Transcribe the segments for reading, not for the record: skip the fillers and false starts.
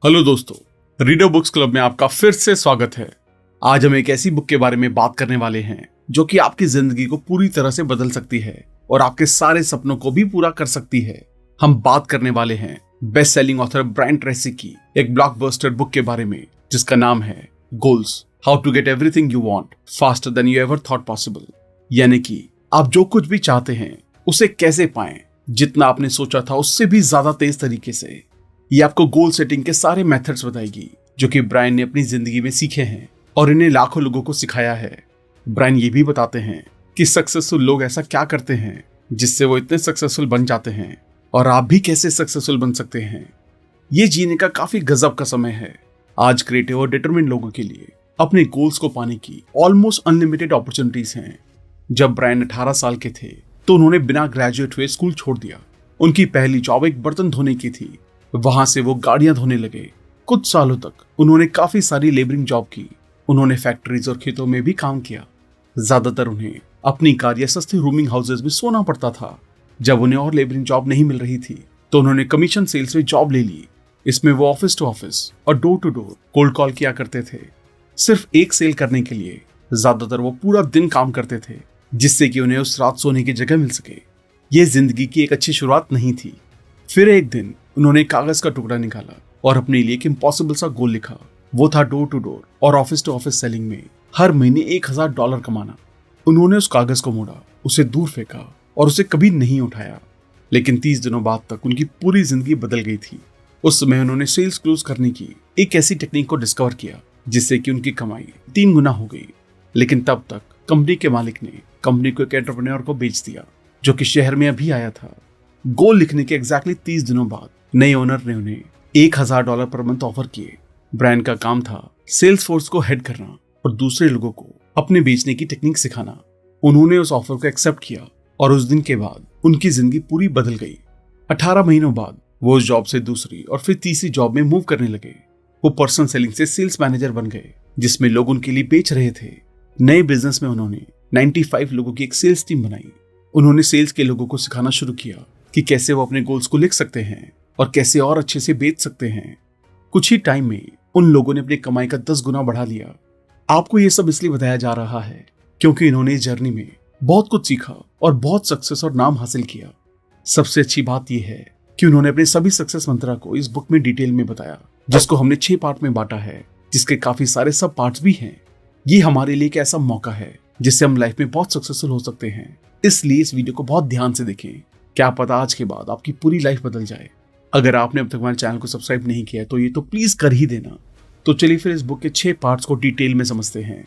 Hello दोस्तों, reader books club में आपका फिर से स्वागत है। आज हम एक ऐसी बुक के बारे में बात करने वाले हैं जो कि आपकी जिंदगी को पूरी तरह से बदल सकती है और आपके सारे सपनों को भी पूरा कर सकती है। हम बात करने वाले हैं best selling author Brian Tracy की एक ब्लॉकबस्टर बुक के बारे में जिसका नाम है goals, how to get everything you want faster than you ever thought possible. यानी कि आप जो कुछ भी चाहते हैं उसे कैसे पाएं जितना आपने सोचा था उससे भी ज्यादा तेज तरीके से। ये आपको गोल सेटिंग के सारे मेथड्स बताएगी जो कि ब्रायन ने अपनी जिंदगी में सीखे हैं और इन्हें लाखों लोगों को सिखाया है। ब्रायन ये भी बताते हैं कि सक्सेसफुल लोग ऐसा क्या करते हैं जिससे वो इतने सक्सेसफुल बन जाते हैं और आप भी कैसे सक्सेसफुल बन सकते हैं। ये जीने का काफी गजब का समय है आज क्रिएटिव और डिटरमिन्ड लोगों के लिए। अपने गोल्स को पाने की ऑलमोस्ट अनलिमिटेड अपॉर्चुनिटीज हैं। जब ब्रायन 18 साल के थे तो उन्होंने बिना ग्रेजुएट हुए स्कूल छोड़ दिया। उनकी पहली जॉब एक बर्तन धोने की थी। वहां से वो गाड़ियां धोने लगे। कुछ सालों तक उन्होंने काफी सारी लेबरिंग जॉब की। उन्होंने फैक्ट्रीज और खेतों में भी काम किया। ज्यादातर उन्हें अपनी कार या सस्ते रूमिंग हाउसेज में सोना पड़ता था। जब उन्हें और लेबरिंग जॉब नहीं मिल रही थी तो उन्होंने कमीशन सेल्स में जॉब ले ली। इसमें वो ऑफिस टू ऑफिस और door to door cold call किया करते थे, सिर्फ एक सेल करने के लिए। ज्यादातर वो पूरा दिन काम करते थे जिससे कि उन्हें उस रात सोने की जगह मिल सके। ये जिंदगी की एक अच्छी शुरुआत नहीं थी। फिर एक दिन उन्होंने कागज का टुकड़ा निकाला और अपने लिए एक इम्पॉसिबल सा गोल लिखा। वो था डोर टू डोर और ऑफिस टू ऑफिस सेलिंग में हर महीने $1000 कमाना। उन्होंने उस कागज को मोड़ा, उसे दूर फेंका और उसे कभी नहीं उठाया। लेकिन 30 दिनों बाद तक उनकी पूरी जिंदगी बदल गई थी। उस समय उन्होंने सेल्स क्लोज करने की एक ऐसी टेक्निक को डिस्कवर किया जिससे कि उनकी कमाई 3 गुना हो गई। लेकिन तब तक कंपनी के मालिक ने कंपनी को एक एंटरप्रेन्योर को बेच दिया जो कि शहर में अभी आया था। गोल लिखने के एग्जैक्टली 30 दिनों बाद नए ओनर ने उन्हें $1000 पर मंथ ऑफर किए। ब्रायन का काम था सेल्स फोर्स को हेड करना और दूसरे लोगों को अपने बेचने की टेक्निक सिखाना। उन्होंने उस ऑफर को एक्सेप्ट किया और उस दिन के बाद उनकी जिंदगी पूरी बदल गई। 18 महीनों बाद वो उस जॉब से दूसरी और फिर तीसरी जॉब में मूव करने लगे। वो पर्सनल सेलिंग से सेल्स मैनेजर बन गए जिसमें लोग उनके लिए बेच रहे थे। नए बिजनेस में उन्होंने 95 लोगों की एक सेल्स टीम बनाई। उन्होंने सेल्स के लोगों को सिखाना शुरू किया कि कैसे वो अपने गोल्स को लिख सकते हैं और कैसे और अच्छे से बेच सकते हैं। कुछ ही टाइम में उन लोगों ने अपनी कमाई का 10 गुना बढ़ा लिया। आपको ये सब इसलिए बताया जा रहा है क्योंकि इन्होंने इस जर्नी में बहुत कुछ सीखा और बहुत सक्सेस और नाम हासिल किया। सबसे अच्छी बात यह है कि उन्होंने अपने सभी सक्सेस मंत्रा को इस बुक में डिटेल में बताया जिसको हमने 6 पार्ट में बांटा है, जिसके काफी सारे सब पार्ट्स भी हैं। ये हमारे लिए एक ऐसा मौका है जिससे हम लाइफ में बहुत सक्सेसफुल हो सकते हैं। इसलिए इस वीडियो को बहुत ध्यान से देखें। क्या पता आज के बाद आपकी पूरी लाइफ बदल जाए। अगर आपने अब तक हमारे चैनल को सब्सक्राइब नहीं किया तो ये तो प्लीज कर ही देना। तो चलिए फिर इस बुक के 6 पार्ट्स को डिटेल में समझते हैं।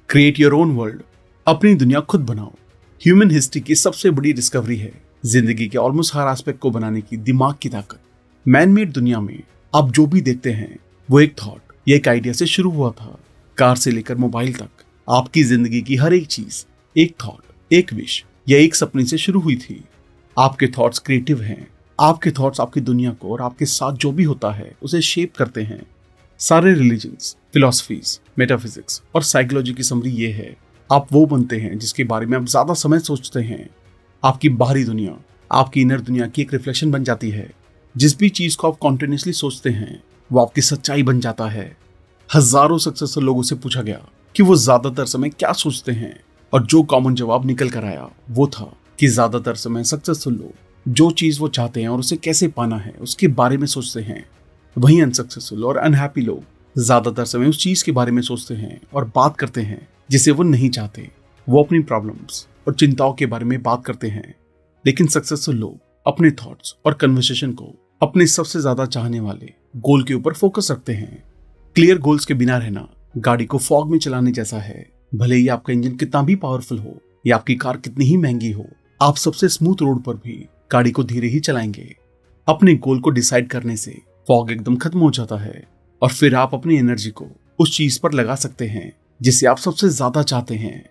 क्रिएट योर ओन वर्ल्ड, अपनी दुनिया खुद बनाओ। ह्यूमन हिस्ट्री की सबसे बड़ी डिस्कवरी है जिंदगी के ऑलमोस्ट हर एस्पेक्ट को बनाने की दिमाग की ताकत। मैन मेड दुनिया में आप जो भी देखते हैं वो एक थॉट या एक आइडिया से शुरू हुआ था। कार से लेकर मोबाइल तक आपकी जिंदगी की हर एक चीज एक थॉट, एक विश या एक सपने से शुरू हुई थी। आपके थॉट्स क्रिएटिव हैं। आपके थॉट्स आपकी दुनिया को और आपके साथ जो भी होता है उसे शेप करते हैं। सारे रिलीजन्स, फिलॉसफीज, मेटाफिजिक्स और साइकोलॉजी की समरी ये है, आप वो बनते हैं जिसके बारे में आप ज्यादा समय सोचते हैं। आपकी बाहरी दुनिया आपकी इनर दुनिया की एक रिफ्लेक्शन बन जाती है। जिस भी चीज को आप कॉन्टिन्यूसली सोचते हैं वो आपकी सच्चाई बन जाता है। हजारों सक्सेसफुल लोगों से पूछा गया कि वो ज्यादातर समय क्या सोचते हैं और जो कॉमन जवाब निकल कर आया वो था कि ज्यादातर समय सक्सेसफुल लोग जो चीज वो चाहते हैं और उसे कैसे पाना है उसके बारे में सोचते हैं। वहीं अनसक्सेसफुल और अनहैप्पी लोग ज्यादातर समय उस चीज के बारे में सोचते हैं और बात करते हैं जिसे वो नहीं चाहते। वो अपनी प्रॉब्लम्स और चिंताओं के बारे में बात करते हैं। लेकिन सक्सेसफुल लोग अपने थॉट्स और कन्वर्सेशन को अपने सबसे ज्यादा चाहने वाले गोल के ऊपर फोकस रखते हैं। क्लियर गोल्स के बिना रहना गाड़ी को फॉग में चलाने जैसा है। भले ही आपका इंजन कितना भी पावरफुल हो या आपकी कार कितनी ही महंगी हो, आप सबसे स्मूथ रोड पर भी गाड़ी को धीरे ही चलाएंगे। अपने गोल को डिसाइड करने से फॉग एकदम खत्म हो जाता है और फिर आप अपनी एनर्जी को उस चीज पर लगा सकते हैं जिसे आप सबसे ज्यादा चाहते हैं।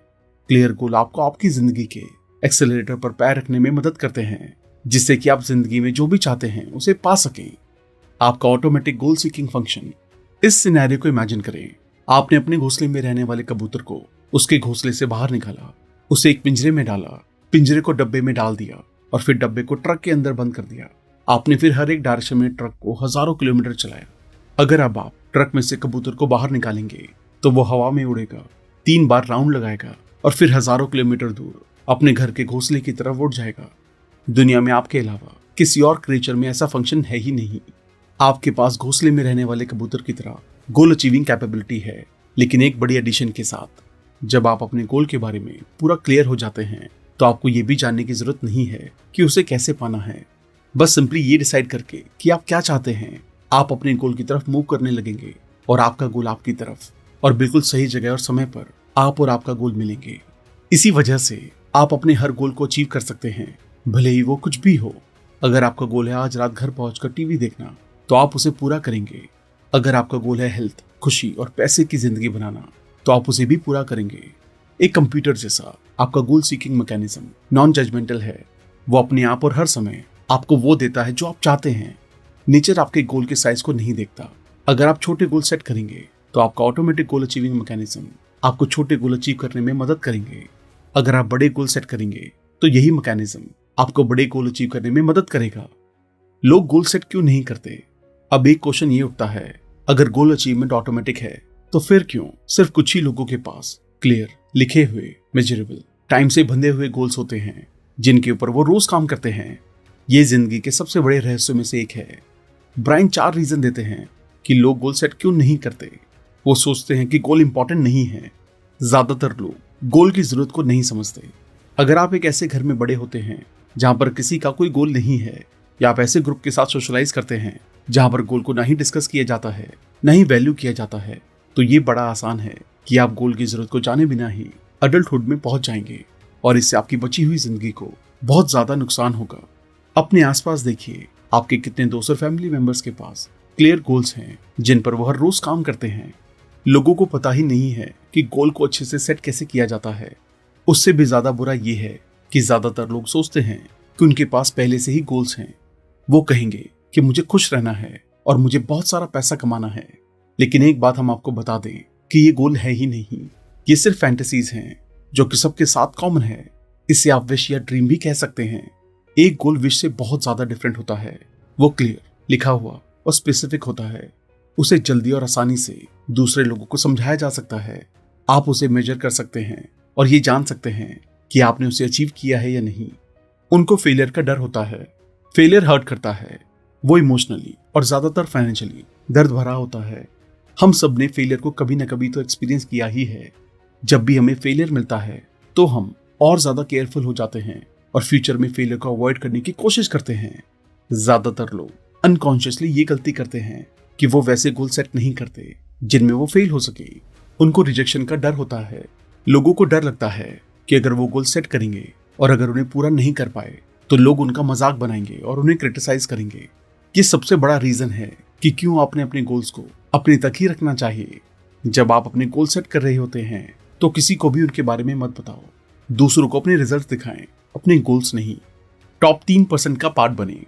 क्लियर गोल आपको आपकी जिंदगी के एक्सेलरेटर पर पैर रखने में मदद करते हैं जिससे कि आप जिंदगी में जो भी चाहते हैं उसे पा सकें। आपका ऑटोमेटिक गोल सीकिंग फंक्शन। इस सिनेरियो को इमेजिन करें। आपने अपने घोंसले में रहने वाले कबूतर को उसके घोंसले से बाहर निकाला, उसे एक पिंजरे में डाला, पिंजरे को डब्बे में डाल दिया और फिर डब्बे को ट्रक के अंदर बंद कर दिया। आपने फिर हर एक डायरेक्शन में ट्रक को हजारों किलोमीटर चलाया। अगर अब आप ट्रक में से कबूतर को बाहर निकालेंगे तो वो हवा में उड़ेगा, 3 बार राउंड लगाएगा और फिर हजारों किलोमीटर दूर अपने घर के घोंसले की तरफ उड़ जाएगा। दुनिया में आपके अलावा किसी और क्रिएचर में ऐसा फंक्शन है ही नहीं। आपके पास घोंसले में रहने वाले कबूतर की तरह गोल अचीविंग कैपेबिलिटी है, लेकिन एक बड़ी एडिशन के साथ। जब आप अपने गोल के बारे में पूरा क्लियर हो जाते हैं तो आपको ये भी जानने की जरूरत नहीं है कि उसे कैसे पाना है। बस सिंपली ये डिसाइड करके कि आप क्या चाहते हैं, आप अपने गोल की तरफ मूव करने लगेंगे और आपका गोल आपकी तरफ, और बिल्कुल सही जगह और समय पर आप और आपका गोल मिलेंगे। इसी वजह से आप अपने हर गोल को अचीव कर सकते हैं, भले ही वो कुछ भी हो। अगर आपका गोल है आज रात घर पहुंचकर टीवी देखना, तो आप उसे पूरा करेंगे। अगर आपका गोल है हेल्थ, खुशी और पैसे की जिंदगी बनाना, तो आप उसे भी पूरा करेंगे। एक कंप्यूटर जैसा आपका goal seeking mechanism non judgemental है। वो अपने आप और हर समय आपको वो देता है जो आप चाहते हैं। नेचर आपके गोल के साइज को नहीं देखता। अगर आप छोटे गोल सेट करेंगे तो आपका ऑटोमेटिक गोल अचीविंग मैकेनिज्म आपको छोटे गोल अचीव करने में मदद करेंगे। अगर आप बड़े गोल सेट करेंगे तो यही मैकेनिज्म आपको बड़े गोल अचीव करने में मदद करेगा। लोग गोल सेट क्यों नहीं करते? अब एक क्वेश्चन ये उठता है, अगर गोल अचीवमेंट ऑटोमेटिक है तो फिर क्यों सिर्फ कुछ ही लोगों के पास क्लियर, लिखे हुए, मेजरेबल, टाइम से बंधे हुए गोल्स होते हैं जिनके ऊपर वो रोज काम करते हैं? ये जिंदगी के सबसे बड़े रहस्यों में से एक है। ब्रायन 4 रीजन देते हैं कि लोग गोल सेट क्यों नहीं करते। वो सोचते हैं कि गोल इंपॉर्टेंट नहीं है। ज्यादातर लोग गोल की जरूरत को नहीं समझते। अगर आप एक ऐसे घर में बड़े होते हैं जहां पर किसी का कोई गोल नहीं है, या आप ऐसे ग्रुप के साथ सोशलाइज करते हैं जहां पर गोल को ना ही डिस्कस किया जाता है, ना ही वैल्यू किया जाता है, तो ये बड़ा आसान है कि आप गोल की जरूरत को जाने बिना ही अडल्टहुड में पहुंच जाएंगे, और इससे आपकी बची हुई जिंदगी को बहुत ज्यादा नुकसान होगा। अपने आसपास देखिए, आपके कितने दोस्त और फैमिली मेंबर्स के पास क्लियर गोल्स हैं जिन पर वो हर रोज काम करते हैं। लोगों को पता ही नहीं है कि गोल को अच्छे से सेट कैसे किया जाता है। उससे भी ज्यादा बुरा ये है कि ज्यादातर लोग सोचते हैं कि उनके पास पहले से ही गोल्स हैं। वो कहेंगे कि मुझे खुश रहना है और मुझे बहुत सारा पैसा कमाना है, लेकिन एक बात हम आपको बता दें कि ये गोल है ही नहीं। ये सिर्फ फैंटेसीज हैं जो कि सबके साथ कॉमन है। इसे आप विश या ड्रीम भी कह सकते हैं। एक गोल विश से बहुत ज्यादा डिफरेंट होता है। वो क्लियर, लिखा हुआ और स्पेसिफिक होता है। उसे जल्दी और आसानी से दूसरे लोगों को समझाया जा सकता है। आप उसे मेजर कर सकते हैं और ये जान सकते हैं कि आपने उसे अचीव किया है या नहीं। उनको फेलियर का डर होता है। फेलियर हर्ट करता है। वो इमोशनली और ज्यादातर फाइनेंशियली दर्द भरा होता है। हम सब ने फेलियर को कभी ना कभी तो एक्सपीरियंस किया ही है। जब भी हमें फेलियर मिलता है तो हम और ज्यादा केयरफुल हो जाते हैं और फ्यूचर में फेलियर को अवॉइड करने की कोशिश करते हैं। ज्यादातर लोग अनकॉन्शियसली ये गलती करते हैं कि वो वैसे गोल सेट नहीं करते जिनमें वो फेल हो सके। उनको रिजेक्शन का डर होता है। लोगों को डर लगता है कि अगर वो गोल सेट करेंगे और अगर उन्हें पूरा नहीं कर पाए तो लोग उनका मजाक बनाएंगे और उन्हें क्रिटिसाइज करेंगे। ये सबसे बड़ा रीजन है कि क्यों आपने अपने गोल्स को अपने तक ही रखना चाहिए। जब आप अपने गोल सेट कर रहे होते हैं तो किसी को भी उनके बारे में मत बताओ। दूसरों को अपने रिजल्ट दिखाएं, अपने गोल्स नहीं। टॉप 3% का पार्ट बने।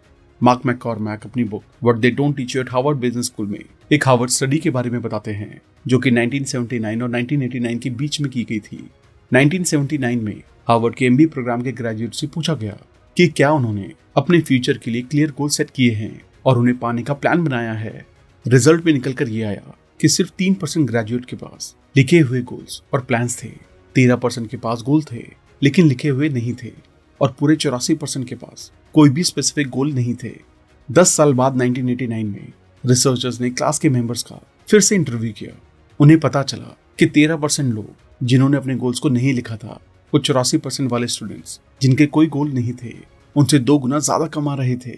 मार्क मैककॉर्मैक अपनी book what they don't teach you eight Harvard business school में एक हार्वर्ड स्टडी के बारे में बताते हैं जो कि 1979 और 1989 के बीच में की गई थी। 1979 में हार्वर्ड के MBA प्रोग्राम के ग्रेजुएट से पूछा गया कि क्या उन्होंने अपने फ्यूचर के लिए क्लियर गोल सेट किए हैं और उन्हें पाने का प्लान बनाया है। रिजल्ट में निकल कर ये आया कि सिर्फ 3% ग्रेजुएट के पास लिखे हुए गोल्स और प्लान्स थे। 13% के पास गोल थे लेकिन लिखे हुए नहीं थे, और पूरे 84% के पास कोई भी स्पेसिफिक गोल नहीं थे। 10 साल बाद 1989 में रिसर्चर्स ने क्लास के मेंबर्स का फिर से इंटरव्यू किया। उन्हें पता चला कि 13% लोग जिन्होंने अपने गोल्स को नहीं लिखा था, वो 84% वाले स्टूडेंट्स जिनके कोई गोल नहीं थे उनसे 2 गुना ज्यादा कमा रहे थे।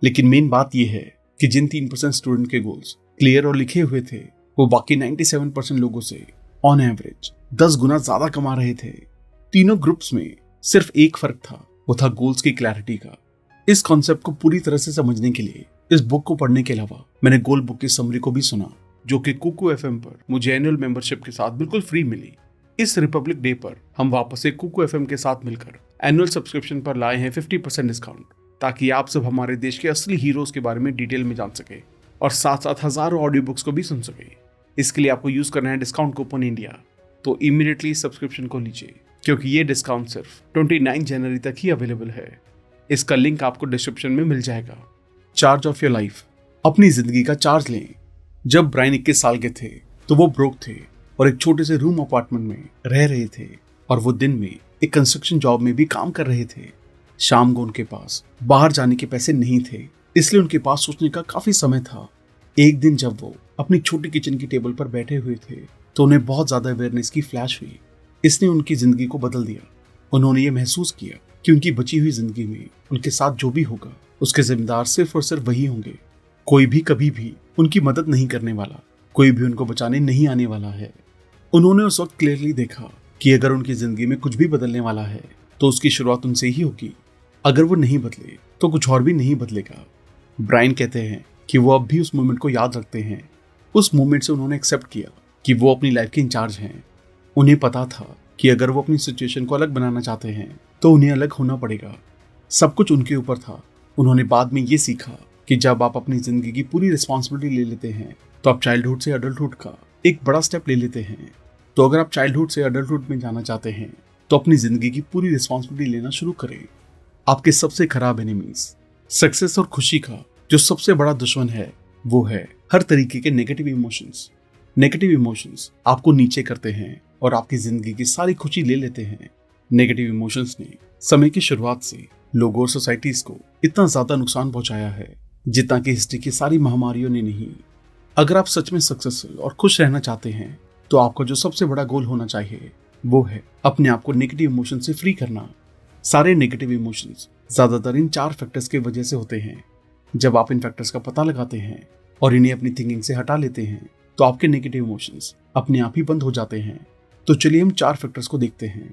लेकिन मेन बात यह है कि जिन 3% स्टूडेंट के गोल्स क्लियर और लिखे हुए थे वो बाकी 97% लोगों से ऑन एवरेज 10 गुना ज्यादा कमा रहे थे। तीनों ग्रुप्स में सिर्फ एक फर्क था, वो था गोल्स की क्लैरिटी का। इस कॉन्सेप्ट को पूरी तरह से समझने के लिए इस बुक को पढ़ने के अलावा मैंने गोल बुक की समरी को भी सुना, जो कि कुकू FM पर मुझे एनुअल मेंबरशिप के साथ बिल्कुल फ्री मिली। इस रिपब्लिक डे पर हम वापस से कुकू FM के साथ मिलकर एनुअल सब्सक्रिप्शन पर लाए हैं 50% डिस्काउंट, ताकि आप सब हमारे देश के असली हीरोज के बारे में डिटेल में जान सके और साथ साथ हजारों ऑडियो बुक्स को भी सुन सके। इसके लिए आपको यूज करना है डिस्काउंट कूपन इंडिया। तो इमीडिएटली सब्सक्रिप्शन को लीजिए, क्योंकि ये डिस्काउंट सिर्फ 29 जनवरी तक ही अवेलेबल है। इसका लिंक आपको डिस्क्रिप्शन में मिल जाएगा। चार्ज ऑफ योर लाइफ, अपनी जिंदगी का चार्ज लें। जब ब्रायन 21 साल के थे तो वो ब्रोक थे और एक छोटे से रूम अपार्टमेंट में रह रहे थे और वो दिन में एक कंस्ट्रक्शन जॉब में भी काम कर रहे थे। शाम को उनके पास बाहर जाने के पैसे नहीं थे, इसलिए उनके पास सोचने का काफी समय था। एक दिन जब वो अपनी छोटी किचन की टेबल पर बैठे हुए थे तो उन्हें बहुत ज्यादा अवेयरनेस की फ्लैश हुई। इसने उनकी जिंदगी को बदल दिया। उन्होंने ये महसूस किया कि उनकी बची हुई जिंदगी में उनके साथ जो भी होगा उसके जिम्मेदार सिर्फ और सिर्फ वही होंगे। कोई भी कभी भी उनकी मदद नहीं करने वाला, कोई भी उनको बचाने नहीं आने वाला है। उन्होंने उस वक्त क्लियरली देखा कि अगर उनकी जिंदगी में कुछ भी बदलने वाला है तो उसकी शुरुआत उनसे ही होगी। अगर वो नहीं बदले तो कुछ और भी नहीं बदलेगा। ब्रायन कहते हैं कि वो अब भी उस मोमेंट को याद रखते हैं। उस मोमेंट से उन्होंने एक्सेप्ट किया कि वो अपनी लाइफ के इंचार्ज हैं। उन्हें पता था कि अगर वो अपनी सिचुएशन को अलग बनाना चाहते हैं तो उन्हें अलग होना पड़ेगा। सब कुछ उनके ऊपर था। उन्होंने बाद में ये सीखा कि जब आप अपनी जिंदगी की पूरी रिस्पॉन्सिबिलिटी ले लेते हैं तो आप चाइल्डहुड से अडल्टहुड का एक बड़ा स्टेप ले लेते हैं। तो अगर आप चाइल्डहुड से अडल्टहुड में जाना चाहते हैं तो अपनी जिंदगी की पूरी रिस्पॉन्सिबिलिटी लेना शुरू करें। आपके सबसे खराब एनिमीज, सक्सेस और खुशी का जो सबसे बड़ा दुश्मन है वो है हर तरीके के नेगेटिव इमोशंस। नेगेटिव इमोशंस आपको नीचे करते हैं और आपकी जिंदगी की सारी खुशी ले लेते हैं। नेगेटिव इमोशंस ने समय की शुरुआत से लोगों और सोसाइटीज को इतना ज्यादा नुकसान पहुंचाया है जितना कि हिस्ट्री की सारी महामारियों ने नहीं। अगर आप सच में सक्सेसफुल और खुश रहना चाहते हैं तो आपका जो सबसे बड़ा गोल होना चाहिए वो है अपने आप को नेगेटिव इमोशन से फ्री करना। सारे नेगेटिव इमोशंस ज्यादातर इन 4 फैक्टर्स की वजह से होते हैं। जब आप इन फैक्टर्स का पता लगाते हैं और इन्हें अपनी थिंकिंग से हटा लेते हैं तो आपके नेगेटिव इमोशंस अपने आप ही बंद हो जाते हैं। तो चलिए हम 4 फैक्टर्स को देखते हैं।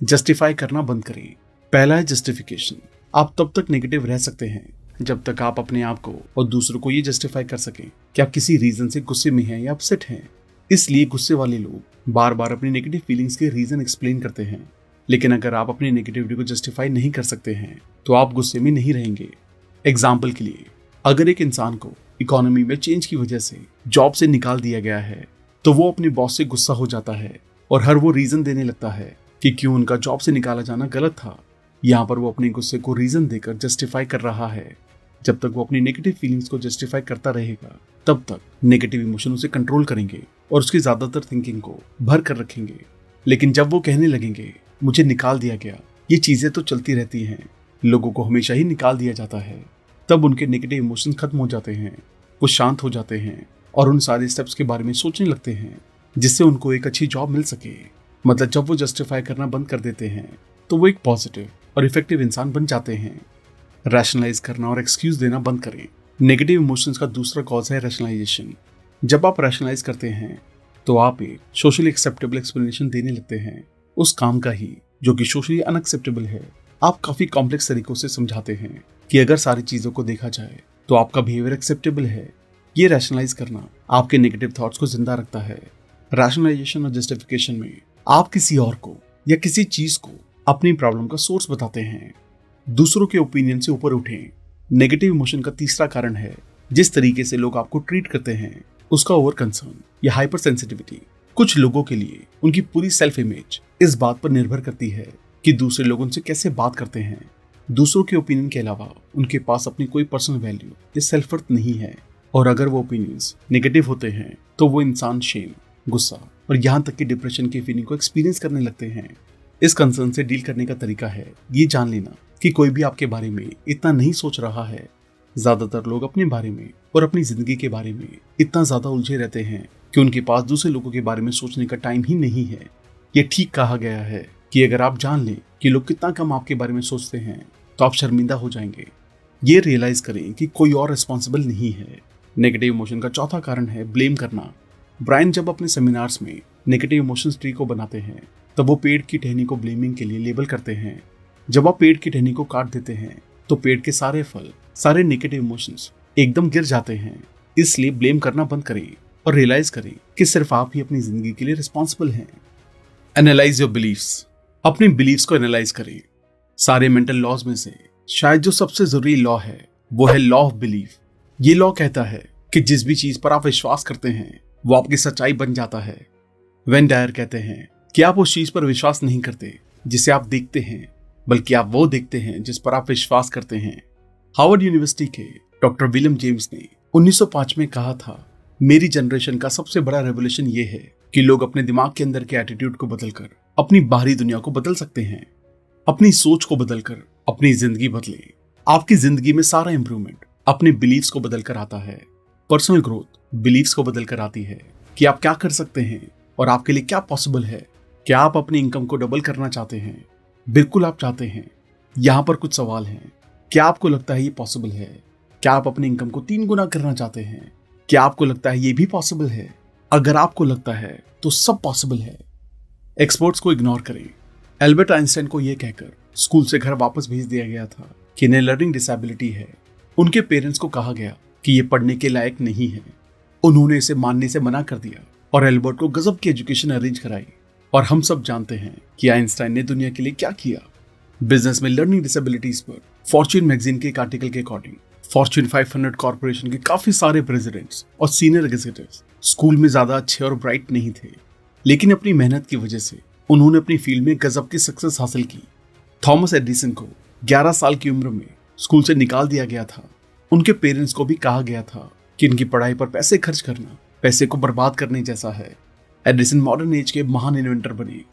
जस्टिफाई करना बंद करें। पहला है जस्टिफिकेशन। आप तब तक नेगेटिव रह सकते हैं जब तक आप अपने आप को और दूसरों को ये जस्टिफाई कर सकें कि आप किसी रीजन से गुस्से में हैं या अपसेट हैं। इसलिए गुस्से वाले लोग बार बार अपनी नेगेटिव फीलिंग्स के रीजन एक्सप्लेन करते हैं। लेकिन अगर आप अपनी नेगेटिविटी को जस्टिफाई नहीं कर सकते हैं तो आप गुस्से में नहीं रहेंगे। एग्जाम्पल के लिए, अगर एक इंसान को इकोनॉमी में चेंज की वजह से जॉब से निकाल दिया गया है तो वो अपने बॉस से गुस्सा हो जाता है और हर वो रीजन देने लगता है कि क्यों उनका जॉब से निकाला जाना गलत था। यहाँ पर वो अपने गुस्से को रीजन देकर जस्टिफाई कर रहा है। जब तक वो अपनी नेगेटिव फीलिंग्स को जस्टिफाई करता रहेगा तब तक नेगेटिव इमोशन उसे कंट्रोल करेंगे और उसकी ज्यादातर थिंकिंग को भर कर रखेंगे। लेकिन जब वो कहने लगेंगे मुझे निकाल दिया गया, ये चीजें तो चलती रहती हैं, लोगों को हमेशा ही निकाल दिया जाता है, तब उनके नेगेटिव इमोशंस खत्म हो जाते हैं। वो शांत हो जाते हैं और उन सारे स्टेप्स के बारे में सोचने लगते हैं जिससे उनको एक अच्छी जॉब मिल सके। मतलब जब वो जस्टिफाई करना बंद कर देते हैं तो वो एक पॉजिटिव और इफेक्टिव इंसान बन जाते हैं। रैशनलाइज करना और एक्सक्यूज देना बंद करें। नेगेटिव इमोशंस का दूसरा कॉज है रैशनलाइजेशन। जब आप रैशनलाइज करते हैं तो आप एक सोशली एक्सेप्टेबल एक्सप्लेनेशन देने लगते हैं उस काम का ही जो कि सोशली अनएक्सेप्टेबल है। आप काफी कॉम्प्लेक्स तरीकों से समझाते हैं कि अगर सारी चीजों को देखा जाए तो आपका बिहेवियर एक्सेप्टेबल है। ये रैशनलाइज करना आपके नेगेटिव थॉट्स को जिंदा रखता है। रैशनलाइजेशन और जस्टिफिकेशन में आप किसी और को या किसी चीज को अपनी प्रॉब्लम का सोर्स बताते हैं। दूसरों के ओपिनियन से ऊपर उठें। नेगेटिव इमोशन का तीसरा कारण है जिस तरीके से लोग आपको ट्रीट करते हैं उसका ओवर कंसर्न या हाइपर सेंसिटिविटी। कुछ लोगों के लिए उनकी पूरी सेल्फ इमेज इस बात पर निर्भर करती है कि दूसरे लोग उनसे कैसे बात करते हैं। दूसरों के ओपिनियन के अलावा उनके पास अपनी कोई पर्सनल वैल्यू या सेल्फ वर्थ नहीं है और अगर वो ओपिनियंस नेगेटिव होते हैं तो वो इंसान शेम, गुस्सा और यहाँ तक कि डिप्रेशन की फीलिंग को एक्सपीरियंस करने लगते हैं। इस कंसर्न से डील करने का तरीका है ये जान लेना कि कोई भी आपके बारे में इतना नहीं सोच रहा है। ज्यादातर लोग अपने बारे में और अपनी जिंदगी के बारे में इतना ज्यादा उलझे रहते हैं कि उनके पास दूसरे लोगों के बारे में सोचने का टाइम ही नहीं है। ये ठीक कहा गया है कि अगर आप जान लें कि लोग कितना कम आपके बारे में सोचते हैं तो आप शर्मिंदा हो जाएंगे। ये रियलाइज करें कि कोई और रिस्पॉन्सिबल नहीं है। नेगेटिव इमोशन का चौथा कारण है ब्लेम करना। ब्रायन जब अपने सेमिनार्स में नेगेटिव इमोशंस ट्री को बनाते हैं तब वो पेड़ की टहनी को ब्लेमिंग के लिए लेबल करते हैं। जब आप पेड़ की टहनी को काट देते हैं तो पेड़ के सारे फल, सारे नेगेटिव इमोशंस एकदम गिर जाते हैं। इसलिए ब्लेम करना बंद करें और रियलाइज करें कि सिर्फ आप ही अपनी जिंदगी के लिए रिस्पॉन्सिबल हैं। Analyse your beliefs. अपने बिलीफ्स को एनालाइज करें। सारे मेंटल लॉज में से शायद जो सबसे जरूरी लॉ है वो है लॉ ऑफ बिलीफ। ये लॉ कहता है कि जिस भी चीज पर आप विश्वास करते हैं वो आपकी सच्चाई बन जाता है। वेन डायर कहते हैं कि आप उस चीज पर विश्वास नहीं करते जिसे आप देखते हैं, बल्कि आप वो देखते हैं जिस पर आप विश्वास करते हैं। हार्वर्ड यूनिवर्सिटी के डॉक्टर विलियम जेम्स ने 1905 में कहा था मेरी जनरेशन का सबसे बड़ा रेवोल्यूशन ये है कि लोग अपने दिमाग के अंदर के एटीट्यूड को बदलकर अपनी बाहरी दुनिया को बदल सकते हैं। अपनी सोच को बदलकर अपनी जिंदगी बदले। आपकी जिंदगी में सारा इंप्रूवमेंट अपने बिलीव्स को बदलकर आता है। पर्सनल ग्रोथ बिलीव्स को बदलकर आती है कि आप क्या कर सकते हैं और आपके लिए क्या पॉसिबल है। क्या आप अपनी इनकम को डबल करना चाहते हैं? बिल्कुल आप चाहते हैं। यहाँ पर कुछ सवाल हैं। क्या आपको लगता है ये पॉसिबल है? क्या आप अपनी इनकम को 3 गुना करना चाहते हैं? क्या आपको लगता है ये भी पॉसिबल है? अगर आपको लगता है तो सब पॉसिबल है। एक्सपर्ट्स को इग्नोर करें। एल्बर्ट आइंस्टाइन को यह कहकर स्कूल से घर वापस भेज दिया गया था कि इन्हें लर्निंग डिसेबिलिटी है। उनके पेरेंट्स को कहा गया कि ये पढ़ने के लायक नहीं है। उन्होंने इसे मानने से मना कर दिया और एल्बर्ट को गजब की एजुकेशन अरेंज कराई। और हम सब जानते हैं कि आइंस्टाइन ने दुनिया के लिए क्या किया। बिजनेस में लर्निंग डिसेबिलिटीज पर फॉर्च्यून मैगजीन के एक आर्टिकल के अकॉर्डिंग फॉर्च्यून 500 कॉर्पोरेशन के काफी सारे प्रेसिडेंट्स और सीनियर एग्जीक्यूटिव्स स्कूल में ज्यादा अच्छे और ब्राइट नहीं थे, लेकिन अपनी मेहनत की वजह से उन्होंने अपनी फील्ड में गजब की सक्सेस हासिल की। थॉमस एडिसन को 11 साल की उम्र में स्कूल से निकाल दिया गया था। उनके पेरेंट्स को भी कहा गया था कि इनकी पढ़ाई पर पैसे खर्च करना पैसे को बर्बाद करने जैसा है। एडिसन मॉडर्न एज के महान इन्वेंटर बने।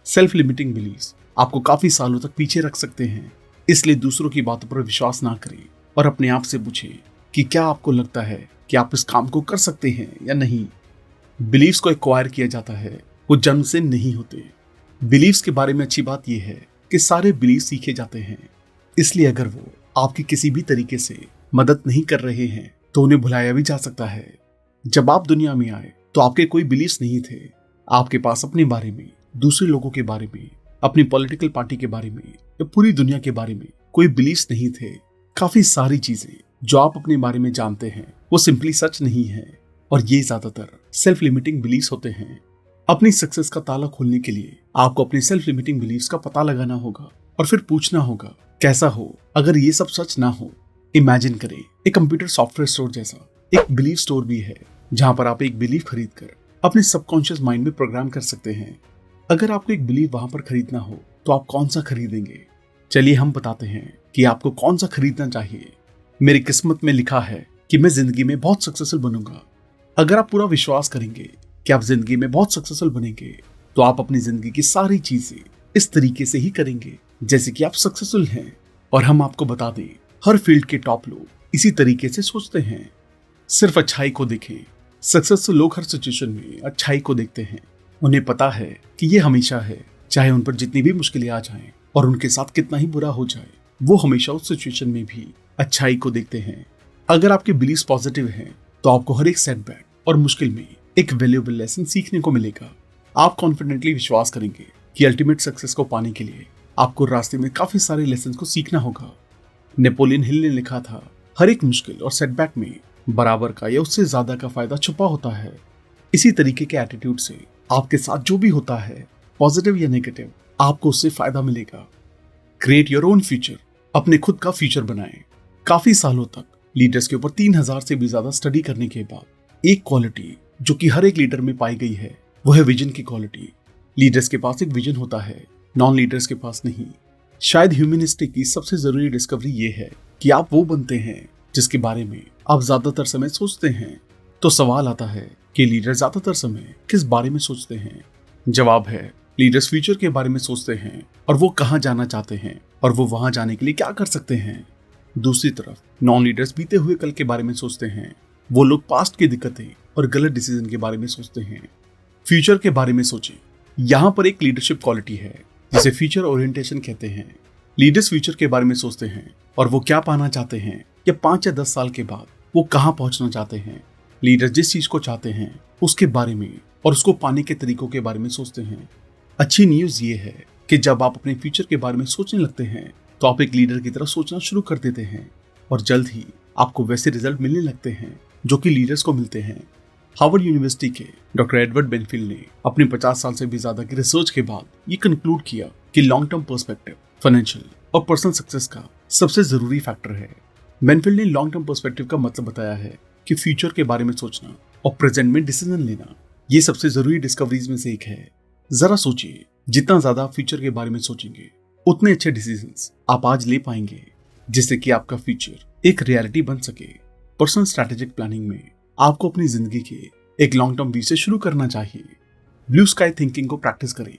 सेल्फ लिमिटिंग बिलीव्स आपको काफी सालों तक पीछे रख सकते हैं, इसलिए दूसरों की बातों पर विश्वास ना करें और अपने आप से पूछें कि क्या आपको लगता है कि आप इस काम को कर सकते हैं या नहीं। बिलीव्स को एक्वायर किया जाता है, वो जन्म से नहीं होते। बिलीव्स के बारे में अच्छी बात यह है कि सारे बिलीव सीखे जाते हैं, इसलिए अगर वो आपकी किसी भी तरीके से मदद नहीं कर रहे हैं तो उन्हें भुलाया भी जा सकता है। जब आप दुनिया में आए तो आपके कोई बिलीव्स नहीं थे। आपके पास अपने बारे में, दूसरे लोगों के बारे में, अपनी पॉलिटिकल पार्टी के बारे में या पूरी दुनिया के बारे में कोई बिलीव्स नहीं थे। काफी सारी चीजें जो आप अपने बारे में जानते हैं वो सिंपली सच नहीं है और ये ज्यादातर सेल्फ लिमिटिंग बिलीव्स होते हैं। अपनी सक्सेस का ताला खोलने के लिए आपको अपनी सेल्फ लिमिटिंग बिलीव्स का पता लगाना होगा और फिर पूछना होगा कैसा हो अगर ये सब सच ना हो। इमेजिन करें एक कंप्यूटर सॉफ्टवेयर स्टोर जैसा एक बिलीव स्टोर भी है जहां पर आप एक बिलीव खरीद कर अपने सबकॉन्शियस माइंड में प्रोग्राम कर सकते हैं। अगर आपको एक बिलीव वहां पर खरीदना हो तो आप कौन सा खरीदेंगे? चलिए हम बताते हैं कि आपको कौन सा खरीदना चाहिए। मेरी किस्मत में लिखा है कि मैं जिंदगी में बहुत सक्सेसफुल बनूंगा। अगर आप पूरा विश्वास करेंगे कि आप जिंदगी में बहुत सक्सेसफुल बनेंगे तो आप अपनी जिंदगी की सारी चीजें इस तरीके से ही करेंगे जैसे कि आप सक्सेसफुल हैं। और हम आपको बता दें, हर फील्ड के टॉप लोग इसी तरीके से सोचते हैं। सिर्फ अच्छाई को देखें। सक्सेसफुल लोग हर सिचुएशन में अच्छाई को देखते हैं। उन्हें पता है कि ये हमेशा है, चाहे उन पर जितनी भी मुश्किलें आ जाएं और उनके साथ कितना ही बुरा हो जाए, वो हमेशा उस सिचुएशन में भी अच्छाई को देखते हैं। अगर आपके बिलीव्स पॉजिटिव हैं तो आपको हर एक सेटबैक और मुश्किल में एक वैल्यूएबल लेसन सीखने को मिलेगा। आप कॉन्फिडेंटली विश्वास करेंगे कि अल्टीमेट सक्सेस को पाने के लिए आपको रास्ते में काफी सारे लेसन को सीखना होगा। नेपोलियन हिल ने लिखा था, हर एक मुश्किल और सेटबैक में बराबर का या उससे ज्यादा का फायदा छुपा होता है। इसी तरीके के एटीट्यूड से आपके साथ जो भी होता है, पॉजिटिव या नेगेटिव, आपको उससे फायदा मिलेगा। Create your own future. अपने खुद का फ्यूचर बनाएं। काफी सालों तक लीडर्स के ऊपर 3000 से भी ज्यादा स्टडी करने के बाद एक क्वालिटी जो कि हर एक लीडर में पाई गई है वो है विजन की क्वालिटी। लीडर्स के पास एक विजन होता है, नॉन लीडर्स के पास नहीं। शायद ह्यूमनिस्टिक की सबसे जरूरी डिस्कवरी ये है कि आप वो बनते हैं जिसके बारे में आप ज्यादातर समय सोचते हैं। तो सवाल आता है कि लीडर ज्यादातर समय किस बारे में सोचते हैं? जवाब है, लीडर्स फ्यूचर के बारे में सोचते हैं और वो कहाँ जाना चाहते हैं और वो वहां जाने के लिए क्या कर सकते हैं। दूसरी तरफ नॉन लीडर्स बीते हुए कल के बारे में सोचते हैं। वो लोग पास्ट की दिक्कतें और गलत डिसीजन के बारे में सोचते हैं। फ्यूचर के बारे में सोचें। यहाँ पर एक लीडरशिप क्वालिटी है जिसे फ्यूचर ओरिएंटेशन कहते हैं। लीडर्स फ्यूचर के बारे में सोचते हैं और वो क्या पाना चाहते हैं या 5 या 10 साल के बाद वो कहाँ पहुंचना चाहते हैं। लीडर जिस चीज को चाहते हैं उसके बारे में और उसको पाने के तरीकों के बारे में सोचते हैं। अच्छी न्यूज ये है कि जब आप अपने फ्यूचर के बारे में सोचने लगते हैं तो आप एक लीडर की तरह सोचना शुरू कर देते हैं और जल्द ही आपको वैसे रिजल्ट मिलने लगते हैं जो कि लीडर्स को मिलते हैं। हार्वर्ड यूनिवर्सिटी के डॉक्टर एडवर्ड बेनफील्ड ने अपने 50 साल से भी ज्यादा की रिसर्च के बाद ये कंक्लूड किया कि लॉन्ग टर्म पर्सपेक्टिव फाइनेंशियल और पर्सनल सक्सेस का सबसे जरूरी फैक्टर है। बेनफील्ड ने लॉन्ग टर्म पर्सपेक्टिव का मतलब बताया है कि फ्यूचर के बारे में सोचना और प्रेजेंट में डिसीजन लेना ये सबसे जरूरी डिस्कवरीज में से एक है। जरा सोचिए, जितना ज्यादा आप फ्यूचर के बारे में सोचेंगे उतने अच्छे डिसीजंस आप आज ले पाएंगे जिससे कि आपका फ्यूचर एक रियलिटी बन सके। पर्सनल स्ट्रैटेजिक प्लानिंग में आपको अपनी जिंदगी के एक लॉन्ग टर्म व्यू से शुरू करना चाहिए। ब्लू स्काई थिंकिंग को प्रैक्टिस करें।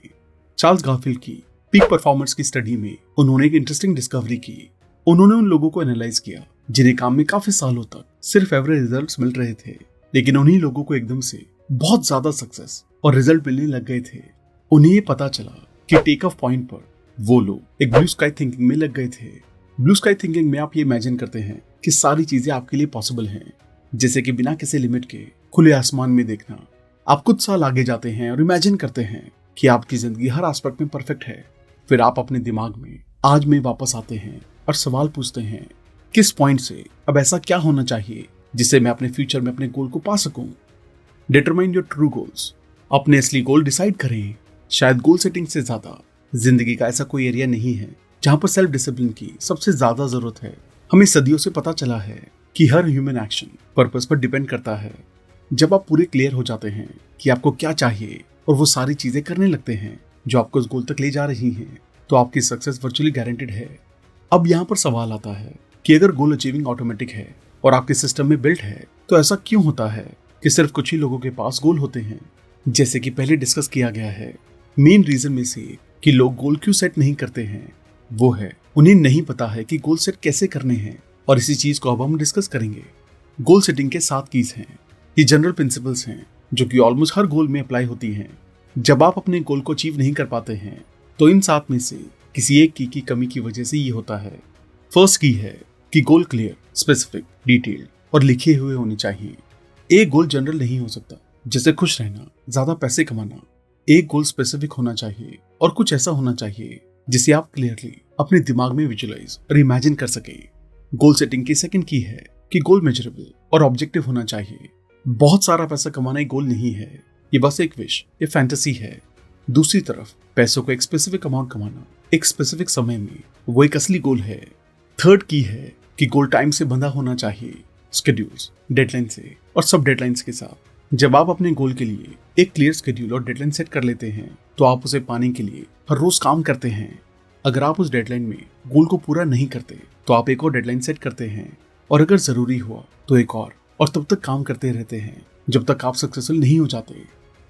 चार्ल्स गारफील्ड की पीक परफॉर्मर्स की स्टडी में उन्होंने एक इंटरेस्टिंग डिस्कवरी की। उन्होंने उन लोगों को एनालाइज किया जिन्हें काम में काफी सालों तक सिर्फ एवरेज रिजल्ट्स मिल रहे थे, लेकिन उन्हीं लोगों को एकदम से बहुत ज्यादा सक्सेस और रिजल्ट मिलने लग गए थे। उन्हें ये पता चला कि टेक ऑफ पॉइंट पर वो लोग एक ब्लू स्काई थिंकिंग में लग गए थे। ब्लू स्काई थिंकिंग में आप ये इमेजिन करते हैं कि सारी चीजें आपके लिए पॉसिबल हैं, जैसे कि बिना किसी लिमिट के खुले आसमान में देखना। आप कुछ साल आगे जाते हैं और इमेजिन करते हैं कि आपकी जिंदगी हर एस्पेक्ट में परफेक्ट है। फिर आप अपने दिमाग में आज में वापस आते हैं और सवाल पूछते हैं, किस पॉइंट से अब ऐसा क्या होना चाहिए जिससे मैं अपने फ्यूचर में अपने गोल को पा सकूं। Determine your true goals. अपने असली गोल डिसाइड करें। शायद गोल सेटिंग से ज्यादा जिंदगी का ऐसा कोई एरिया नहीं है जहां पर सेल्फ डिसिप्लिन की सबसे ज्यादा जरूरत है। हमें सदियों से पता चला है कि हर ह्यूमन एक्शन पर्पस पर डिपेंड करता है। जब आप पूरे क्लियर हो जाते हैं कि आपको क्या चाहिए और वो सारी चीजें करने लगते हैं जो आपको उस गोल तक ले जा रही हैं, तो आपकी सक्सेस वर्चुअली गारंटेड है। अब यहाँ पर सवाल आता है कि अगर गोल अचीविंग ऑटोमेटिक है और आपके सिस्टम में बिल्ट है, तो ऐसा क्यों होता है कि सिर्फ कुछ ही लोगों के पास गोल होते हैं। जैसे कि पहले डिस्कस किया गया है, मेन रीजन में से कि लोग गोल क्यों सेट नहीं करते हैं वो है उन्हें नहीं पता है कि गोल सेट कैसे करने हैं। और इसी चीज को अब हम डिस्कस करेंगे। गोल सेटिंग के 7 कीज हैं। ये जनरल प्रिंसिपल्स हैं जो कि ऑलमोस्ट हर गोल में अप्लाई होती हैं। जब आप अपने गोल को अचीव नहीं कर पाते हैं तो इन 7 में से किसी एक की कमी की वजह से ये होता है। फर्स्ट की है कि गोल क्लियर, स्पेसिफिक, डिटेल्ड और लिखे हुए होने चाहिए। एक गोल जनरल नहीं हो सकता, जैसे खुश रहना, ज्यादा पैसे कमाना। एक गोल स्पेसिफिक होना चाहिए और कुछ ऐसा होना चाहिए जिसे आप क्लियरली अपने दिमाग में विजुअलाइज और इमेजिन कर सके। गोल सेटिंग की सेकंड की है कि गोल मेजरेबल और ऑब्जेक्टिव होना चाहिए। बहुत सारा पैसा कमाना एक गोल नहीं है, ये बस एक विश या फैंटेसी है। दूसरी तरफ पैसों को एक स्पेसिफिक अमाउंट कमाना एक स्पेसिफिक समय में, वो एक असली गोल है। थर्ड की है कि गोल टाइम से बंधा होना चाहिए, स्केड्यूल्स, डेडलाइन से और सब डेडलाइंस के साथ। जब आप अपने गोल के लिए एक क्लियर स्केड्यूल और डेडलाइन सेट कर लेते हैं तो आप उसे पाने के लिए हर रोज काम करते हैं। अगर आप उस डेडलाइन में गोल को पूरा नहीं करते तो आप एक और डेडलाइन सेट करते हैं, और अगर जरूरी हुआ तो एक और तब तक काम करते रहते हैं जब तक आप सक्सेसफुल नहीं हो जाते।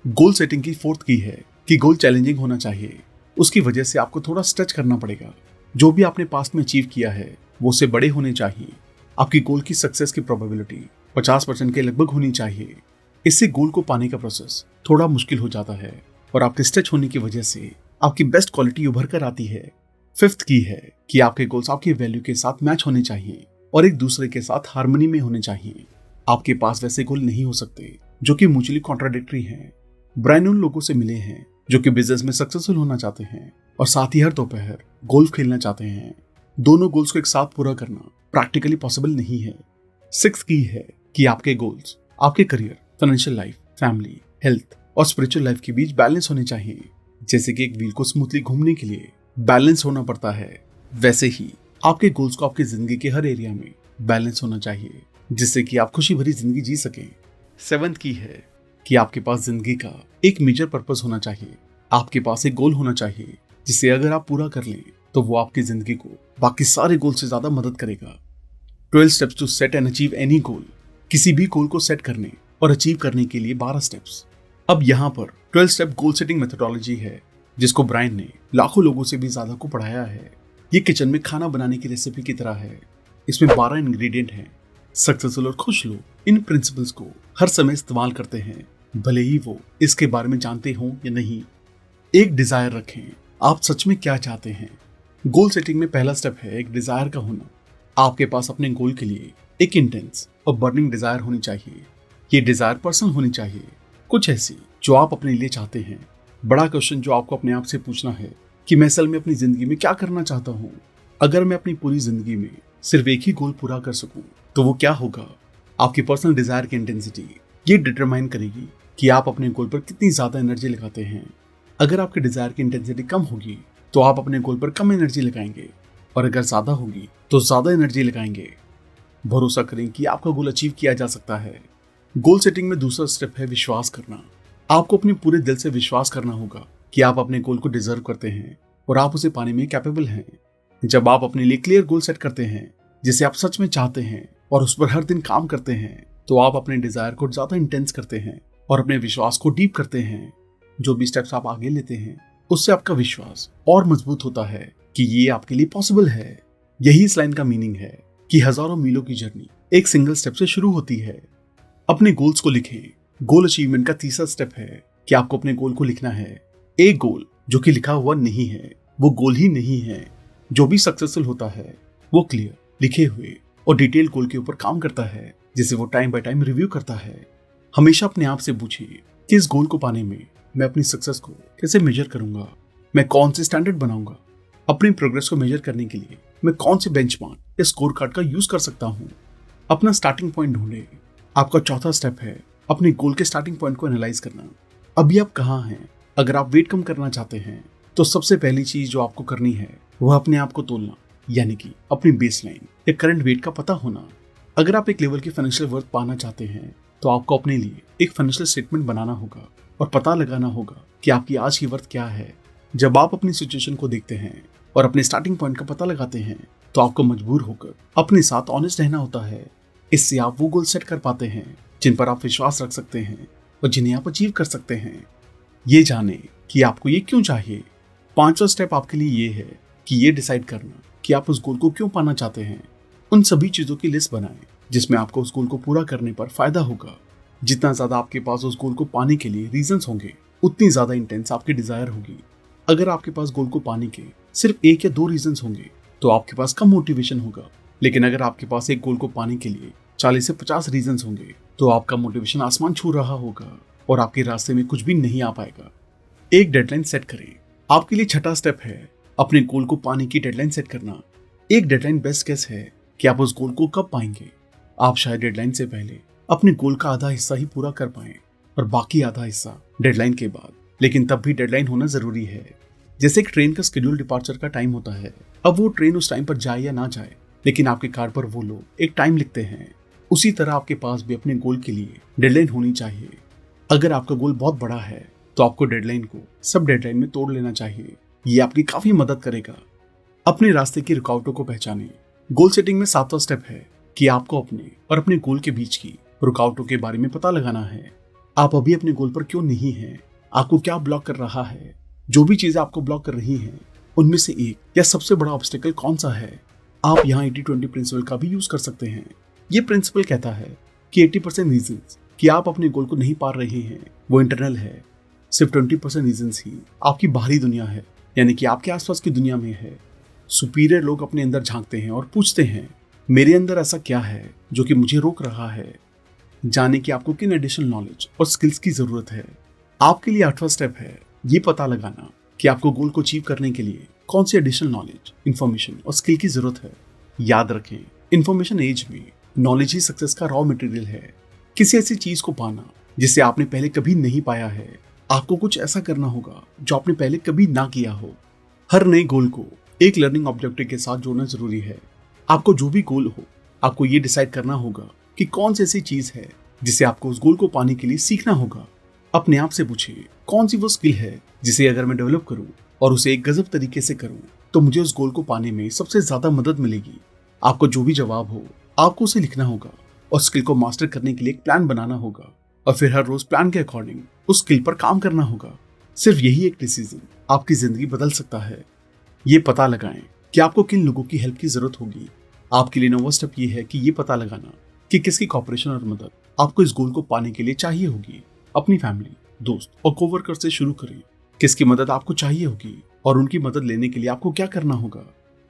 गोल सेटिंग की फोर्थ की है कि गोल चैलेंजिंग होना चाहिए। उसकी वजह से आपको थोड़ा स्ट्रेच करना पड़ेगा। जो भी आपने पास्ट में अचीव किया है वो उससे बड़े होने चाहिए। आपकी गोल की सक्सेस की प्रोबेबिलिटी 50% के लगभग होनी चाहिए। इससे गोल को पाने का प्रोसेस थोड़ा मुश्किल हो जाता है और आपके स्ट्रेच होने की वजह से आपकी बेस्ट क्वालिटी उभर कर आती है। फिफ्थ की है कि आपके गोल्स आपके वैल्यू के साथ मैच होने चाहिए और एक दूसरे के साथ हार्मनी में होने चाहिए। आपके पास वैसे गोल नहीं हो सकते जो कि म्यूचुअली कॉन्ट्राडिक्टरी हैं। ब्रायन उन लोगों से मिले हैं जो कि बिजनेस में सक्सेसफुल होना चाहते हैं और साथ ही हर दोपहर गोल्फ खेलना चाहते हैं। दोनों गोल्स को एक साथ पूरा करना प्रैक्टिकली पॉसिबल नहीं है। सिक्स्थ की है कि आपके गोल्स आपके career, financial life, family, health और स्पिरिचुअल लाइफ के बीच बैलेंस होने चाहिए। जैसे कि एक व्हील को स्मूथली घूमने के लिए बैलेंस होना पड़ता है, वैसे ही आपके गोल्स को आपकी जिंदगी के हर एरिया में बैलेंस होना चाहिए, जिससे कि आप खुशी भरी जिंदगी जी सकें। सेवंथ की है कि आपके पास जिंदगी का एक मेजर पर्पस होना चाहिए। आपके पास एक गोल होना चाहिए जिसे अगर आप पूरा कर लें तो वो आपकी जिंदगी को बाकी सारे गोल से ज्यादा मदद करेगा। 12 steps to set and achieve any goal. किसी भी गोल को सेट करने और अचीव करने के लिए 12 स्टेप्स। अब यहाँ पर 12 स्टेप गोल सेटिंग मेथोडोलॉजी है जिसको ब्रायन ने लाखों लोगों से भी ज्यादा को पढ़ाया है। ये किचन में खाना बनाने की रेसिपी की तरह है। इसमें 12 इंग्रेडिएंट हैं। सक्सेसफुल और खुश लोग इन प्रिंसिपल्स को हर समय इस्तेमाल करते हैं, भले ही वो इसके बारे में जानते हों या नहीं। एक डिजायर रखें, आप सच में क्या चाहते हैं। गोल सेटिंग में पहला स्टेप है एक डिजायर का होना। आपके पास अपने गोल के लिए एक इंटेंस और बर्निंग डिजायर होनी चाहिए। ये डिजायर पर्सनल होनी चाहिए, कुछ ऐसी जो आप अपने लिए चाहते हैं। बड़ा क्वेश्चन जो आपको अपने आप से पूछना है कि मैं असल में अपनी जिंदगी में क्या करना चाहता हूँ। अगर मैं अपनी पूरी जिंदगी में सिर्फ एक ही गोल पूरा कर सकूं तो वो क्या होगा। आपकी पर्सनल डिजायर की इंटेंसिटी ये डिटरमाइन करेगी कि आप अपने गोल पर कितनी ज्यादा एनर्जी लगाते हैं। अगर आपके डिजायर की इंटेंसिटी कम होगी तो आप अपने गोल पर कम एनर्जी लगाएंगे, और अगर ज्यादा होगी तो ज्यादा एनर्जी लगाएंगे। भरोसा करें कि आपका गोल अचीव किया जा सकता है। गोल सेटिंग में दूसरा स्टेप है विश्वास करना। आपको अपने पूरे दिल से विश्वास करना होगा कि आप अपने गोल को डिजर्व करते हैं और आप उसे पाने में कैपेबल हैं। जब आप अपने लिए क्लियर गोल सेट करते हैं जिसे आप सच में चाहते हैं और उस पर हर दिन काम करते हैं तो आप अपने डिजायर को ज्यादा इंटेंस करते हैं और अपने विश्वास को डीप करते हैं। जो भी स्टेप्स आप आगे लेते हैं उससे आपका विश्वास और मजबूत होता है कि ये आपके लिए पॉसिबल है। यही इस लाइन का मीनिंग है कि हजारों मीलों की जर्नी एक सिंगल स्टेप से शुरू होती है। अपने गोल्स को लिखें। गोल अचीवमेंट का तीसरा स्टेप है कि आपको अपने गोल को लिखना है। एक गोल जो कि लिखा हुआ नहीं है वो गोल ही नहीं है। जो भी सक्सेसफुल होता है वो क्लियर, लिखे हुए और डिटेल गोल के ऊपर काम करता है, जिसे वो टाइम बाय टाइम रिव्यू करता है। हमेशा अपने आप से पूछिए कि इस गोल को पाने में मैं अपनी सक्सेस को कैसे मेजर करूंगा, मैं कौन से स्टैंडर्ड बनाऊंगा, अपनी प्रोग्रेस को मेजर करने के लिए मैं कौन से बेंचमार्क या स्कोर कार्ड का यूज कर सकता हूँ। अपना स्टार्टिंग पॉइंट ढूंढे। आपका चौथा स्टेप है अपने गोल के स्टार्टिंग पॉइंट को एनालाइज करना। अभी आप कहाँ हैं? अगर आप वेट कम करना चाहते हैं तो सबसे पहली चीज जो आपको करनी है वह अपने आप को तोलना, यानी कि अपनी बेसलाइन या करंट वेट का पता होना। अगर आप एक लेवल की फाइनेंशियल वर्थ पाना चाहते हैं तो आपको अपने लिए एक फाइनेंशियल स्टेटमेंट बनाना होगा और पता लगाना होगा कि आपकी आज की वर्थ क्या है। जब आप अपनी सिचुएशन को देखते हैं और अपने स्टार्टिंग पॉइंट का पता लगाते हैं तो आपको मजबूर होकर अपने साथ ऑनेस्ट रहना होता है। इससे आप वो गोल सेट कर पाते हैं जिन पर आप विश्वास रख सकते हैं और जिन्हें आप अचीव कर सकते हैं। ये जाने कि आपको ये क्यों चाहिए। पांचवा स्टेप आपके लिए ये है कि ये डिसाइड करना कि आप उस गोल को क्यों पाना चाहते हैं। उन सभी चीजों की लिस्ट बनाएं जिसमें आपको उस गोल को पूरा करने पर फायदा होगा। जितना ज्यादा आपके पास उस गोल को पाने के लिए रीजंस होंगे उतनी ज्यादा इंटेंस आपकी डिजायर होगी। अगर आपके पास गोल को पाने के सिर्फ एक या दो रीजंस होंगे तो आपके पास कम मोटिवेशन होगा, लेकिन अगर आपके पास एक गोल को पाने के लिए 40 से 50 रीजंस होंगे तो आपका मोटिवेशन आसमान छू रहा होगा और आपके रास्ते में कुछ भी नहीं आ पाएगा। एक डेडलाइन सेट करें। आपके लिए छठा स्टेप है अपने गोल को पाने की डेडलाइन सेट करना। एक डेडलाइन बेस्ट केस है कि आप उस गोल को कब पाएंगे। आप शायद डेडलाइन से पहले अपने गोल का आधा हिस्सा ही पूरा कर पाएं और बाकी आधा हिस्सा डेडलाइन के बाद, लेकिन तब भी डेडलाइन होना जरूरी है। जैसे एक ट्रेन का शेड्यूल डिपार्चर का टाइम होता है, अब वो ट्रेन उस टाइम पर जाए या ना जाए, लेकिन आपके कार्ड पर वो लोग एक टाइम लिखते हैं। उसी तरह आपके पास भी अपने गोल के लिए डेडलाइन होनी चाहिए। अगर आपका गोल बहुत बड़ा है तो आपको डेडलाइन को सब डेडलाइन में तोड़ लेना चाहिए। ये आपकी काफी मदद करेगा। अपने रास्ते की रुकावटों को पहचानें। गोल सेटिंग में सातवां स्टेप है कि आपको अपने और अपने गोल के बीच की रुकावटों के बारे में पता लगाना है। आप अभी अपने गोल पर क्यों नहीं हैं? आपको क्या ब्लॉक कर रहा है? जो भी चीजें आपको ब्लॉक कर रही हैं उनमें से एक या सबसे बड़ा ऑब्स्टेकल कौन सा है? आप यहाँ 80-20 प्रिंसिपल का भी यूज कर सकते हैं। ये प्रिंसिपल कहता है कि 80% रीजंस कि आप अपने गोल को नहीं पा रहे हैं वो इंटरनल है। सिर्फ 20% रीजंस ही आपकी बाहरी दुनिया है, यानी कि आपके आसपास की दुनिया में है। सुपीरियर लोग अपने अंदर झांकते हैं और पूछते हैं मेरे अंदर ऐसा क्या है जो कि मुझे रोक रहा है। जाने कि आपको किन एडिशनल नॉलेज और स्किल्स की जरूरत है। आपके लिए आठवां स्टेप है ये पता लगाना कि आपको गोल को अचीव करने के लिए कौन सी एडिशनल नॉलेज, इंफॉर्मेशन और स्किल की जरूरत है। याद रखें, इंफॉर्मेशन एज में नॉलेज ही सक्सेस का रॉ मटेरियल है। किसी ऐसी चीज को पाना जिसे आपने पहले कभी नहीं पाया है। आपको कुछ ऐसा करना होगा जो आपने पहले कभी ना किया हो। हर नए गोल को एक लर्निंग ऑब्जेक्टिव के साथ जोड़ना जरूरी है। आपको जो भी गोल हो, आपको ये डिसाइड करना होगा कि कौन सी ऐसी चीज है जिसे आपको उस गोल को पाने के लिए सीखना होगा। अपने आप से पूछिए कौन सी वो स्किल है जिसे अगर मैं डेवलप करूं और उसे एक गजब तरीके से करूं तो मुझे उस गोल को पाने में सबसे ज्यादा मदद मिलेगी। आपको जो भी जवाब हो आपको उसे लिखना होगा और स्किल को मास्टर करने के लिए एक प्लान बनाना होगा और फिर हर रोज प्लान के अकॉर्डिंग उस स्किल पर काम करना होगा। सिर्फ यही एक डिसीजन आपकी जिंदगी बदल सकता है। ये पता लगाएं कि आपको किन लोगों की हेल्प की जरूरत होगी। आपके लिए नौवां स्टेप ये है कि ये पता लगाना कि किसकी कॉपरेशन और मदद आपको इस गोल को पाने के लिए चाहिए होगी। अपनी फैमिली, दोस्त और कोवर्कर से शुरू करें। किसकी मदद आपको चाहिए होगी और उनकी मदद लेने के लिए आपको क्या करना होगा।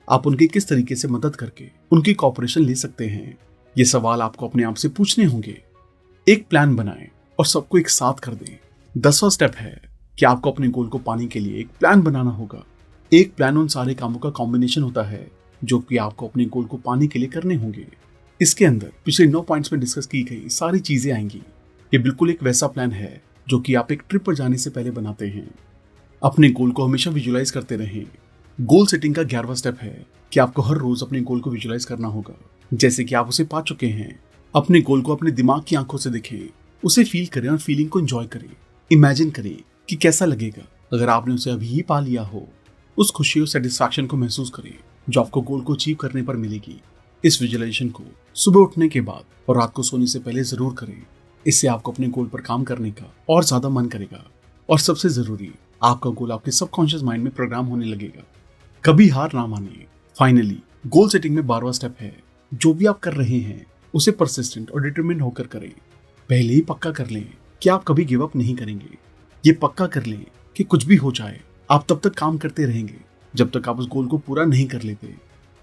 आप उनकी किस तरीके से मदद करके उनकी कॉपरेशन ले सकते हैं। ये सवाल आपको अपने आप से पूछने होंगे। एक प्लान बनाएं और सबको एक साथ कर दें। 10वां स्टेप है कि आपको अपने गोल को पाने के लिए एक प्लान बनाना होगा। एक प्लान उन सारे कामों का कॉम्बिनेशन होता है जो कि आपको अपने गोल को पाने के लिए करने होंगे। इसके अंदर पिछले 9 पॉइंट्स में डिस्कस की गई सारी चीजें आएंगी। ये बिल्कुल एक वैसा प्लान है जो कि आप एक ट्रिप पर जाने से पहले बनाते हैं। अपने गोल को हमेशा विजुलाइज करते रहें। गोल सेटिंग का 11वां स्टेप है कि आपको हर रोज अपने गोल को विजुलाइज करना होगा जैसे कि आप उसे पा चुके हैं। अपने गोल को अपने दिमाग की आंखों से देखें, उसे फील करें और फीलिंग को एंजॉय करें। इमेजिन करें कि कैसा लगेगा अगर आपने उसे अभी ही पा लिया हो। उस खुशी और सेटिस्फैक्शन को महसूस करें जो आपको गोल को अचीव करने पर मिलेगी। इस विजुअलाइजेशन को सुबह उठने के बाद और रात को सोने से पहले जरूर करें। इससे आपको अपने गोल पर काम करने का और ज्यादा मन करेगा और सबसे जरूरी, आपका गोल आपके सबकॉन्शियस माइंड में प्रोग्राम होने लगेगा। कभी हार ना मानिए। फाइनली, गोल सेटिंग में 12वां स्टेप है, जो भी आप कर रहे हैं उसे परसिस्टेंट और डिटरमिन्ड होकर करें। पहले ही पक्का कर लें कि आप कभी गिव अप नहीं करेंगे। ये पक्का कर लें कि कुछ भी हो जाए आप तब तक काम करते रहेंगे जब तक आप उस गोल को पूरा नहीं कर लेते।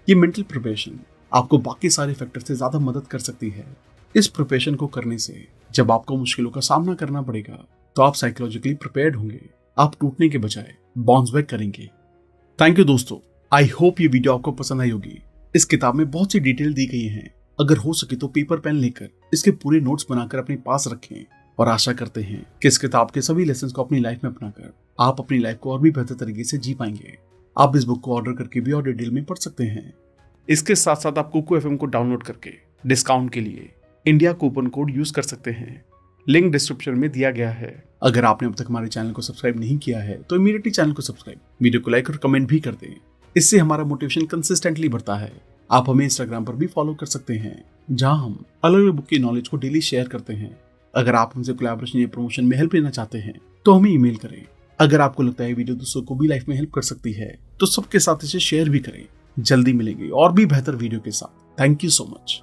ये मेंटल प्रिपरेशन आपको बाकी सारे फैक्टर से ज्यादा मदद कर सकती है। इस प्रिपरेशन को करने से जब आपको मुश्किलों का सामना करना पड़ेगा तो आप साइकोलॉजिकली प्रिपेयर्ड होंगे। आप टूटने के बजाय बाउंस बैक करेंगे। थैंक यू दोस्तों, आई होप ये वीडियो आपको पसंद आई होगी। इस किताब में बहुत सी डिटेल दी गई हैं। अगर हो सके तो पेपर पेन लेकर इसके पूरे नोट्स बनाकर अपने पास रखें और आशा करते हैं कि इस किताब के सभी लेसन्स को अपनी लाइफ में अपनाकर आप अपनी लाइफ को और भी बेहतर तरीके से जी पाएंगे। आप इस बुक को ऑर्डर करके भी और डिटेल में पढ़ सकते हैं। इसके साथ साथ आप कुकू एफएम को डाउनलोड करके डिस्काउंट के लिए इंडिया कूपन कोड यूज कर सकते हैं। लिंक डिस्क्रिप्शन में दिया गया है। अगर आपने अब तक हमारे चैनल को सब्सक्राइब नहीं किया है तो इमीडिएटली चैनल को सब्सक्राइब, वीडियो को लाइक और कमेंट भी कर दें। इससे हमारा मोटिवेशन कंसिस्टेंटली बढ़ता है। आप हमें इंस्टाग्राम पर भी फॉलो कर सकते हैं, जहां हम अलग अलग बुक की नॉलेज को डेली शेयर करते हैं। अगर आप हमसे कोलैबोरेशन या प्रमोशन में हेल्प लेना चाहते हैं तो हमें ईमेल करें। अगर आपको लगता है वीडियो दूसरों को भी लाइफ में हेल्प कर सकती है तो सबके साथ इसे शेयर भी करें। जल्दी मिलेंगे और भी बेहतर वीडियो के साथ। Thank you so much.